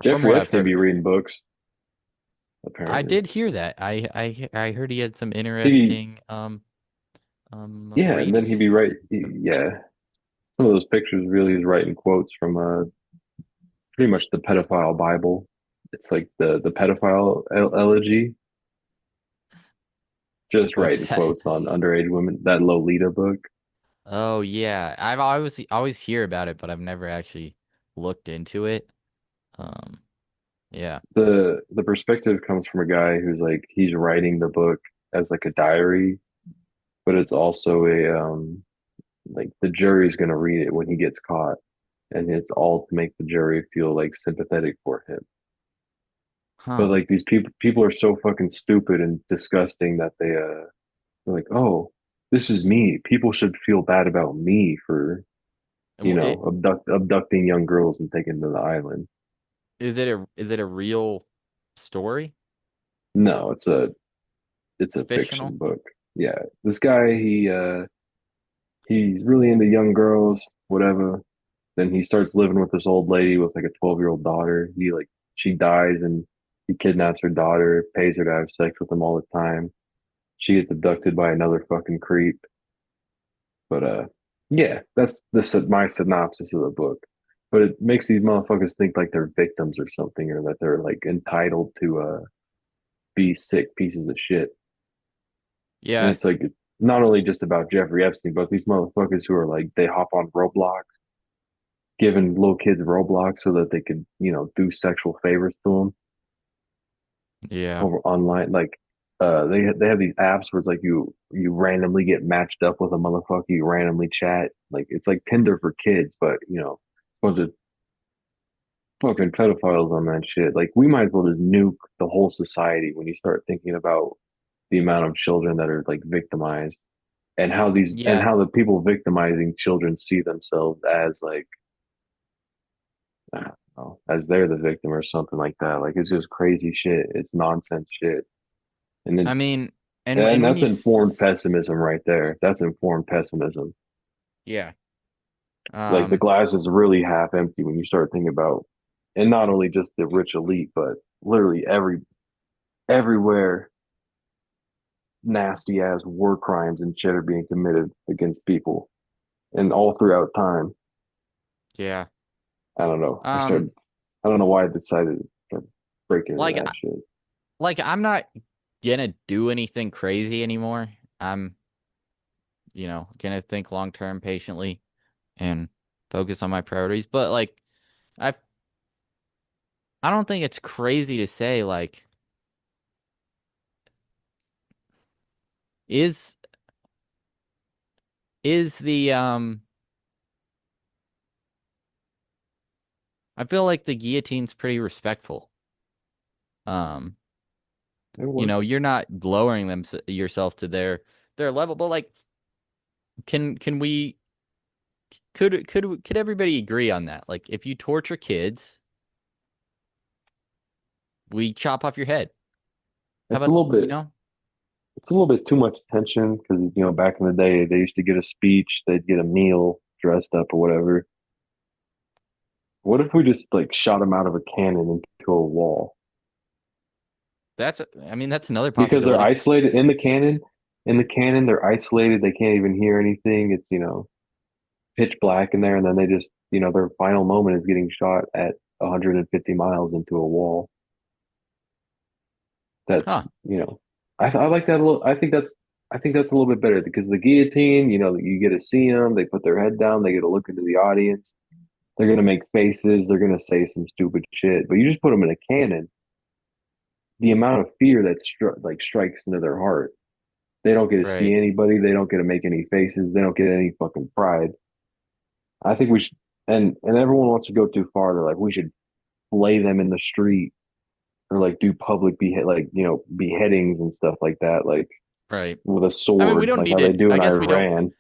from Jeffrey what I've Epstein be heard. reading books, I apparently. did hear that. I heard he had some He, interesting yeah, and then he'd readings. be right. Yeah, some of those pictures really is writing quotes from pretty much the pedophile Bible. It's like the pedophile elegy, just What's writing that? quotes on underage women. That Lolita book. Oh yeah, I've always hear about it, but I've never actually looked into it. Um, yeah. The perspective comes from a guy who's like he's writing the book as like a diary, but it's also a like the jury's gonna read it when he gets caught, and it's all to make the jury feel like sympathetic for him. But Huh. like these people are so fucking stupid and disgusting that they're like, oh, this is me. People should feel bad about me for, abducting young girls and taking them to the island. Is it a real story? No, it's a fiction Fictional? book. Yeah. This guy, he's really into young girls, whatever. Then he starts living with this old lady with like a 12-year-old daughter. She dies and he kidnaps her daughter, pays her to have sex with him all the time. She gets abducted by another fucking creep. But yeah, that's my synopsis of the book. But it makes these motherfuckers think like they're victims or something, or that they're like entitled to be sick pieces of shit. And Yeah. it's like it's not only just about Jeffrey Epstein, but these motherfuckers who are like they hop on Roblox, giving little kids Roblox so that they could do sexual favors to them Yeah. over online. Like they have these apps where it's like you randomly get matched up with a motherfucker, you randomly chat. Like it's like Tinder for kids, but it's a bunch of fucking pedophiles on that shit. Like we might as well just nuke the whole society when you start thinking about the amount of children that are like victimized, and Yeah. how the people victimizing children see themselves as like, I don't know, as they're the victim or something like that. Like it's just crazy shit. It's nonsense shit. And I then mean, and and when that's you informed pessimism right there. That's informed pessimism. yeah. Like the Um glass is really half empty when you start thinking about, and not only just the rich elite, but literally everywhere nasty ass war crimes and shit are being committed against people, and all throughout time. yeah. I don't know. Um I don't know why I decided to start breaking into like that shit. I'm not gonna do anything crazy anymore. I'm, gonna think long term patiently and focus on my priorities. But I I don't think it's crazy to say is is the I feel like the guillotine's pretty respectful. Um, It would. you're not lowering yourself to their level, but can we could everybody agree on that? Like if you torture kids, we chop off your head. How It's a about, little bit. It's a little bit too much attention because back in the day they used to get a speech, they'd get a meal, dressed up or whatever. What if we just like shot them out of a cannon into a wall? I mean that's another Because they're possibility. isolated in the cannon. In the cannon, they're isolated. They can't even hear anything. It's pitch black in there, and then they just their final moment is getting shot at 150 miles into a wall. That's Huh. I like that a little. I think that's a little bit better because the guillotine, you get to see them. They put their head down. They get to look into the audience. They're gonna make faces. They're gonna say some stupid shit. But you just put them in a cannon. The amount of fear that strikes into their heart. They don't get to see Right. anybody. They don't get to make any faces. They don't get any fucking pride. I think we should, and everyone wants to go too far. They're like, we should lay them in the street or like do public beheadings and stuff like that, like Right. with a I mean, we sword, don't like need how they to do I in guess Iran,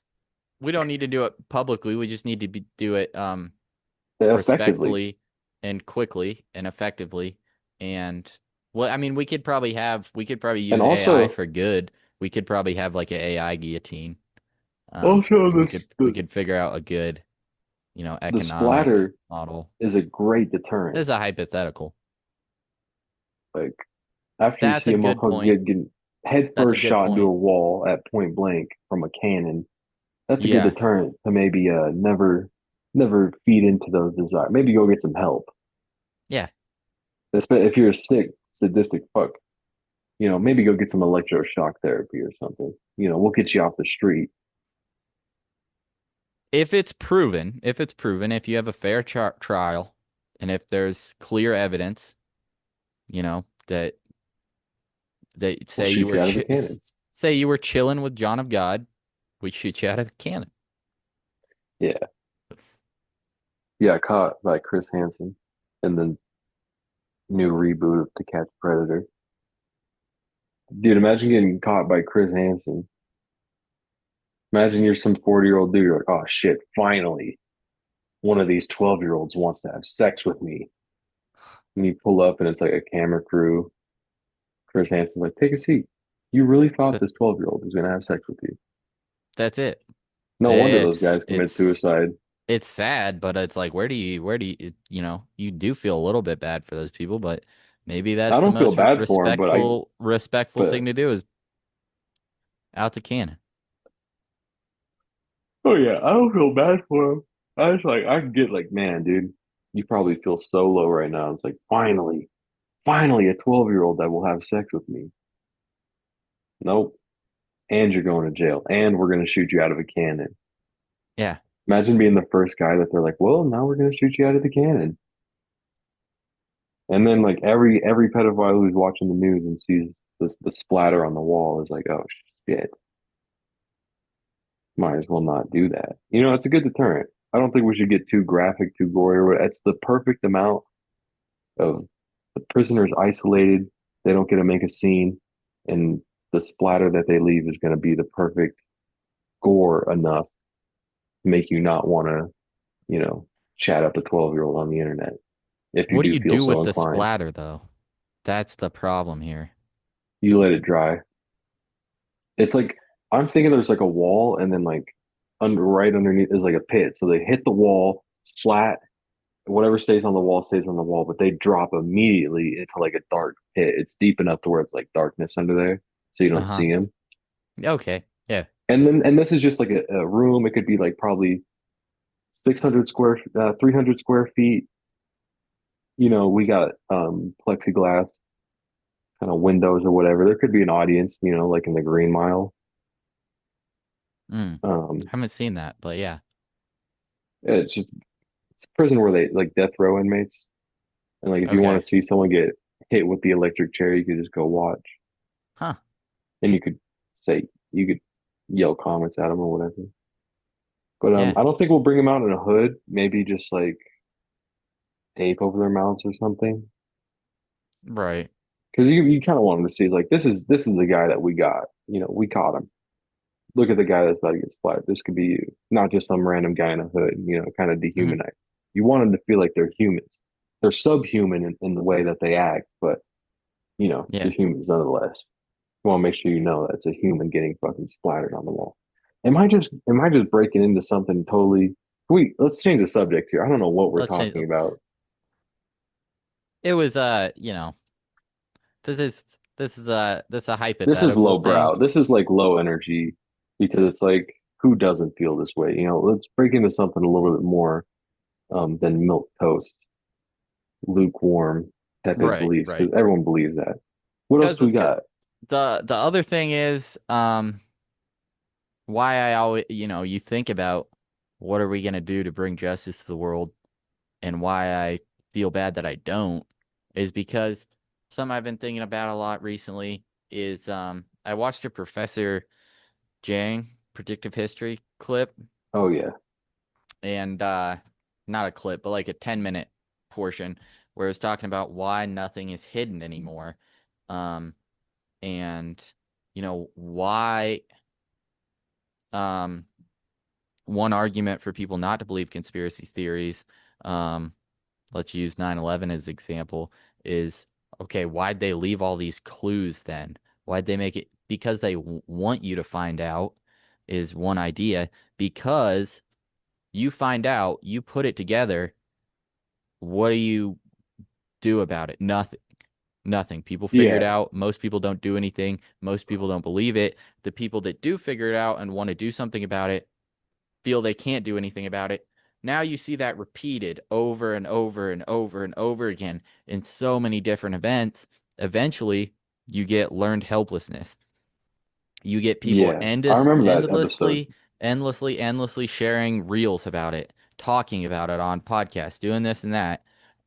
we don't need to do it publicly. We just need to do it effectively. respectfully and quickly and effectively. And well, I mean, we could probably And use AI also, for good. We could probably have like an AI guillotine. also And this we the could figure out a good, The economic splatter model. is a great This deterrent. is a hypothetical. Like after you That's see a a good motherfucker point. get head That's a first good shot into point. a wall at point blank from a cannon, that's a good Yeah. deterrent to maybe never feed into those desires. Maybe go get some help. Yeah. If you're a sick, sadistic fuck, maybe go get some electroshock therapy or something. We'll get you off the street. If it's proven, if you have a fair trial, and if there's clear evidence, that We'll say you shoot were you out of a cannon. say you were chilling with John of God, we shoot you out of a cannon. Yeah. Yeah, caught by Chris Hansen in the new reboot of To Catch a Predator. Dude, imagine getting caught by Chris Hansen. Imagine you're some 40-year-old dude. You're like, oh shit, finally, one of these 12-year-olds wants to have sex with me. And you pull up and it's like a camera crew. Chris Hansen's like, take a seat. You really thought That this 12-year-old was going to have sex with you? that's it. No wonder those It's guys commit it's suicide. it's sad, but it's like where do you you feel a little bit bad for those people, but maybe I that's the don't feel most bad for him, respectful but thing to do is out the cannon. oh yeah, I don't feel bad for him. I was like, I can get like, man, dude, you probably feel so low right now. It's like, finally, a 12-year-old that will have sex with me. Nope. And you're going to jail. And we're going to shoot you out of a cannon. Yeah. Imagine being the first guy that they're like, well, now we're going to shoot you out of the cannon. And then like every pedophile who's watching the news and sees the splatter on the wall is like, oh shit, might as well not do that. It's a good deterrent. I don't think we should get too graphic, too gory. It's the perfect amount of the prisoners isolated. They don't get to make a scene, and the splatter that they leave is going to be the perfect gore enough to make you not want to, you know, chat up a 12-year-old on the internet if you What do do you feel do so with the inclined. splatter though? That's the problem here. You let it dry. It's like I'm thinking there's like a wall, and then like right underneath is like a pit. So they hit the wall flat. Whatever stays on the wall stays on the wall, but they drop immediately into like a dark pit. It's deep enough to where it's like darkness under there, so you don't Uh-huh. see them. Okay. Yeah. And this is just like a room. It could be like probably 300 square feet. We got plexiglass kind of windows or whatever. There could be an audience, like in the Green Mile. Mm. Um, Haven't seen that, but yeah. it's a prison where they like death row inmates. And like if you want Okay. to see someone get hit with the electric chair, you could just go watch. Huh. And you could yell comments at them or whatever. But Yeah. I don't think we'll bring them out in a hood. Maybe just like tape over their mouths or something. Right. Because you kind of want them to see like this is the guy that we got. We caught him. Look at the guy that's about to get splattered. This could be you, not just some random guy in a hood. Kind of Hmm. dehumanized. You want them to feel like they're humans. They're subhuman in the way that they act, but they're Yeah. humans nonetheless. You want to make sure you know that it's a human getting fucking splattered on the wall. Am I just breaking into something totally? Let's change the subject here. I don't know what we're Let's change. talking about. It was this is this is a This is hypothetical thing. lowbrow. This is like low energy because it's like who doesn't feel this way? Let's break into something a little bit more than milk toast, lukewarm type of Right, beliefs because right. everyone believes that. What else Because do we got? the other thing is why I always you think about what are we gonna do to bring justice to the world, and why I feel bad that I don't is because something I've been thinking about a lot recently is I watched a Professor Jang predictive history clip, Oh yeah, and not a clip but like a 10-minute portion where it was talking about why nothing is hidden anymore. Um and why um one argument for people not to believe conspiracy theories, um let's use 9/11 as example, is okay, why'd they leave all these clues then? Why'd they make it? Because they want you to find out is one idea. Because You find out, you put it together. What do you do about it? Nothing. Nothing. People figure it Yeah, out. Most people don't do anything. Most people don't believe it. The people that do figure it out and want to do something about it feel they can't do anything about it. Now you see that repeated over and over and over and over again in so many different events. Eventually, you get learned helplessness. You get people yeah. I remember that episode. endlessly sharing reels about it, talking about it on podcasts, doing this and that,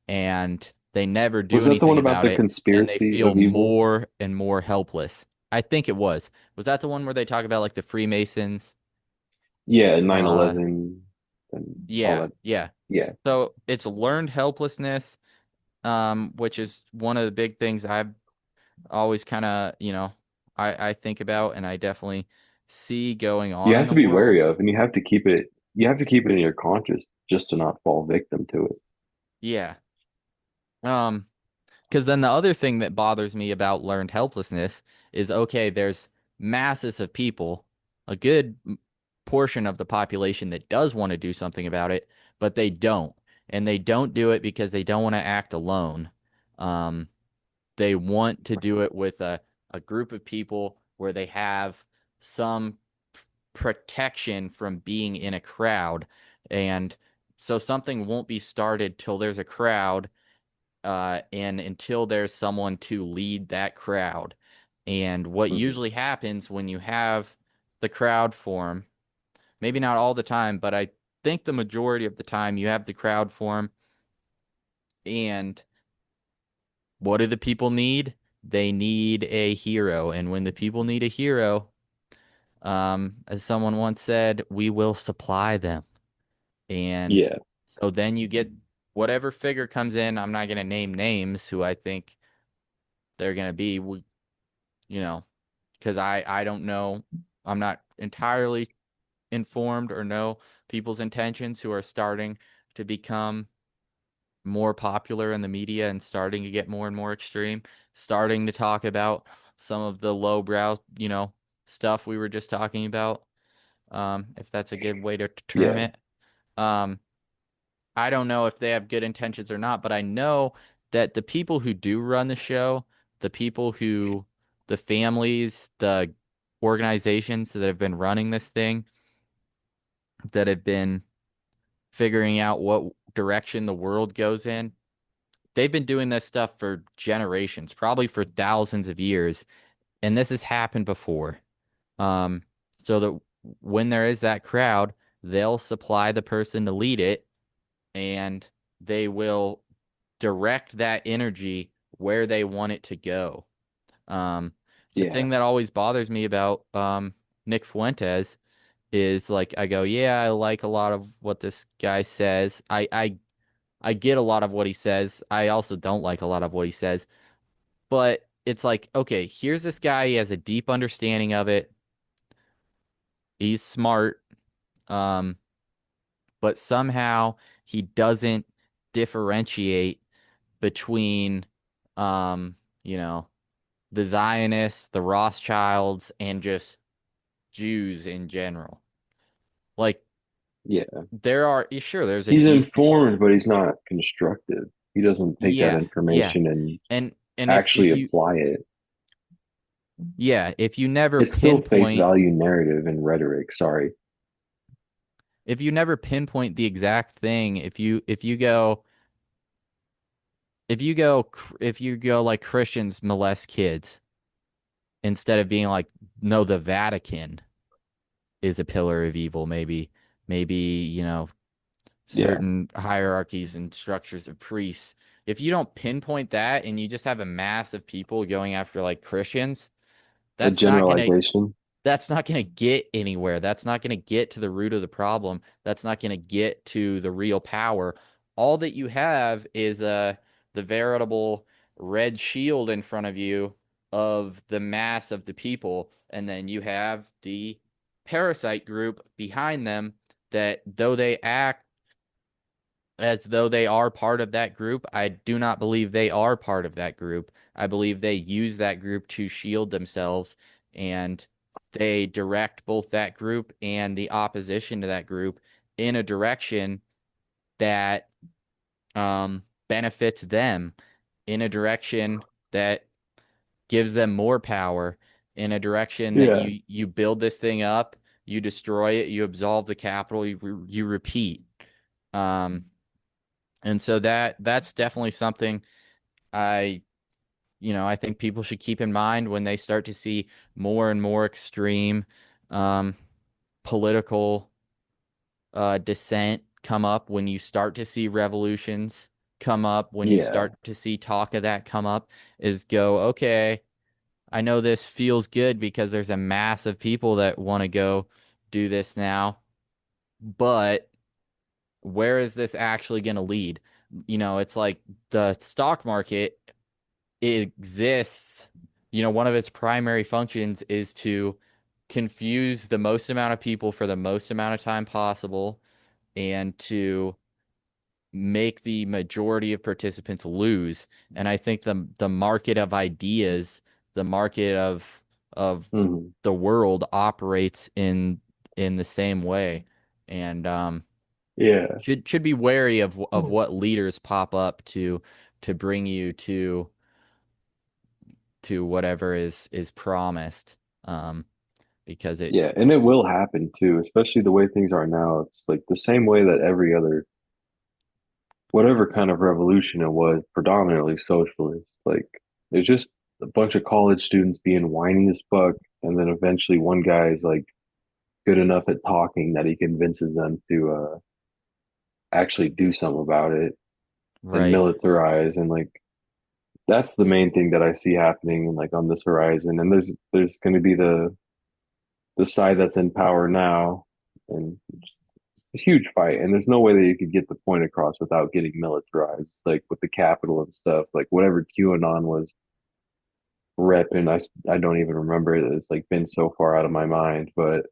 and they never do Was that the one anything about about the it, and they conspiracy feel of evil? more and more helpless. I think it was. Was that the one where they talk about like the Freemasons? Yeah, Uh, 9/11 and all yeah, that. yeah. Yeah. So it's learned helplessness, which is one of the big things I've always kind of, I think about and I definitely see going You on in have the to be world. wary of, and you have to keep it in your conscious just to not fall victim to it. Yeah. Um, because then the other thing that bothers me about learned helplessness is okay, there's masses of people, a good portion of the population that does want to do something about it, but they don't. And they don't do it because they don't want to act alone. Um, they want to do it with a group of people where they have some protection from being in a crowd. And so something won't be started till there's a crowd, and until there's someone to lead that crowd. And what Mhm. usually happens when you have the crowd form, maybe not all the time, but I think the majority of the time you have the crowd form, and what do the people need? They need a hero. And when the people need a hero, as someone once said, we will supply them. And Yeah, so then you get whatever figure comes in. I'm not going to name names who I think they're going to be, you know, because I don't know. I'm not entirely informed or know people's intentions who are starting to become more popular in the media and starting to get more and more extreme, starting to talk about some of the lowbrow, stuff we were just talking about, if that's a good way to term yeah, it. Um, I don't know if they have good intentions or not, but I know that the people who do run the show, the people who, the families, the organizations that have been running this thing, that have been figuring out what direction the world goes in, they've been doing this stuff for generations, probably for thousands of years, and this has happened before. Um, so that when there is that crowd, they'll supply the person to lead it, and they will direct that energy where they want it to go. Um, the yeah. thing that always bothers me about Nick Fuentes is like I go, yeah, I like a lot of what this guy says. I get a lot of what he says. I also don't like a lot of what he says. But it's like, okay, here's this guy, he has a deep understanding of it. He's smart. Um, but somehow he doesn't differentiate between um, you know, the Zionists, the Rothschilds, and just Jews in general. Like Yeah. there are sure there's a He's decent informed, but he's not constructive. He doesn't take that yeah, yeah. information and And if actually you apply it. if you never It's still face pinpoint value narrative and rhetoric. Sorry. the exact thing, if you go like Christians molest kids instead of being like no, the Vatican is a pillar of evil, maybe, Yeah. certain hierarchies and structures of priests. If you don't pinpoint that and you just have a mass of people going after like Christians, A that's not gonna generalization. that's not going to get anywhere. That's not going to get to the root of the problem. That's not going to get to the real power. All that you have is the veritable red shield in front of you of the mass of the people, and then you have the parasite group behind them that though they act as though they are part of that group, I do not believe they are part of that group. I believe they use that group to shield themselves, and they direct both that group and the opposition to that group in a direction that benefits them, in a direction that gives them more power, in a direction that Yeah. you build this thing up, you destroy it, you absolve the capital, you repeat. Um, and so that's definitely something I I think people should keep in mind when they start to see more and more extreme um, political dissent come up, when you start to see revolutions come up, when you Yeah. start to see talk of that come up, is go, okay, I know this feels good because there's a mass of people that want to go do this now, but where is this actually going to lead? It's like the stock market exists. One of its primary functions is to confuse the most amount of people for the most amount of time possible and to make the majority of participants lose. And I think the market of ideas, the market of Hmm. the world operates in the same way. And Yeah. should be wary of what leaders pop up to bring you to whatever is promised. Because it Yeah. And it will happen too, especially the way things are now. It's like the same way that every other, whatever kind of revolution it was, predominantly socialist. Like there's just a bunch of college students being whiny as fuck. And then eventually one guy is like good enough at talking that he convinces them to actually do something about it and right. militarize and like that's the main thing that I see happening like on this horizon. And there's going to be the side that's in power now, and it's a huge fight. And there's no way that you could get the point across without getting militarized, like with the capital and stuff. Like whatever QAnon was repping, I don't even remember it. It's like been so far out of my mind, but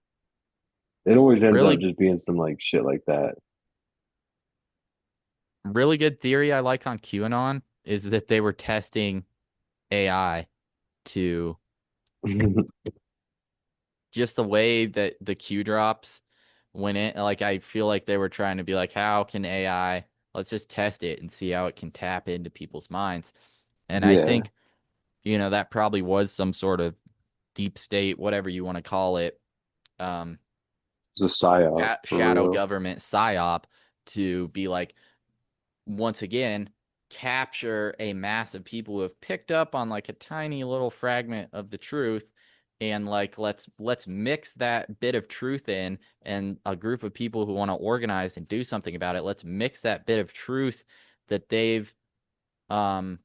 it always ends up Really, just being some like shit like that. really good theory I like on QAnon is that they were testing AI to just the way that the Q drops when it like I feel like they were trying to be like, how can AI, let's just test it and see how it can tap into people's minds. And I Yeah, think, that probably was some sort of deep state, whatever you want to call it, um, it's a psyop for shadow real. government psyop to be like, once again, capture a mass of people who have picked up on like a tiny little fragment of the truth, and like let's mix that bit of truth in, and a group of people who want to organize and do something about it, let's mix that bit of truth that they've um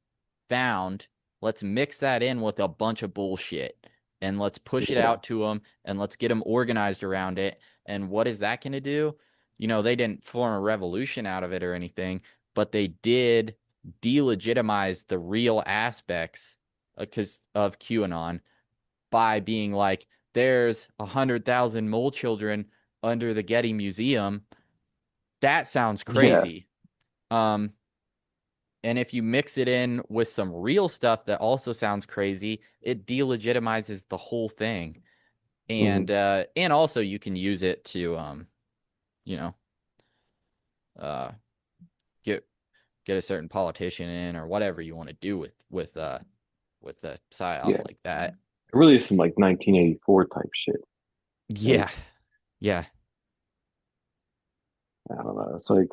found, let's mix that in with a bunch of bullshit, and let's push it Yeah. out to them, and let's get them organized around it. And what is that going to do? They didn't form a revolution out of it or anything, but they did delegitimize the real aspects because of QAnon by being like, there's 100,000 mole children under the Getty Museum. That sounds Yeah. crazy. Um, and if you mix it in with some real stuff that also sounds crazy, it delegitimizes the whole thing. Hmm. And also you can use it to you know, uh get get a certain politician in or whatever you want to do with a psyop Yeah. like that. It really is some like 1984 type shit. And Yeah. it's Yeah. I don't know. It's like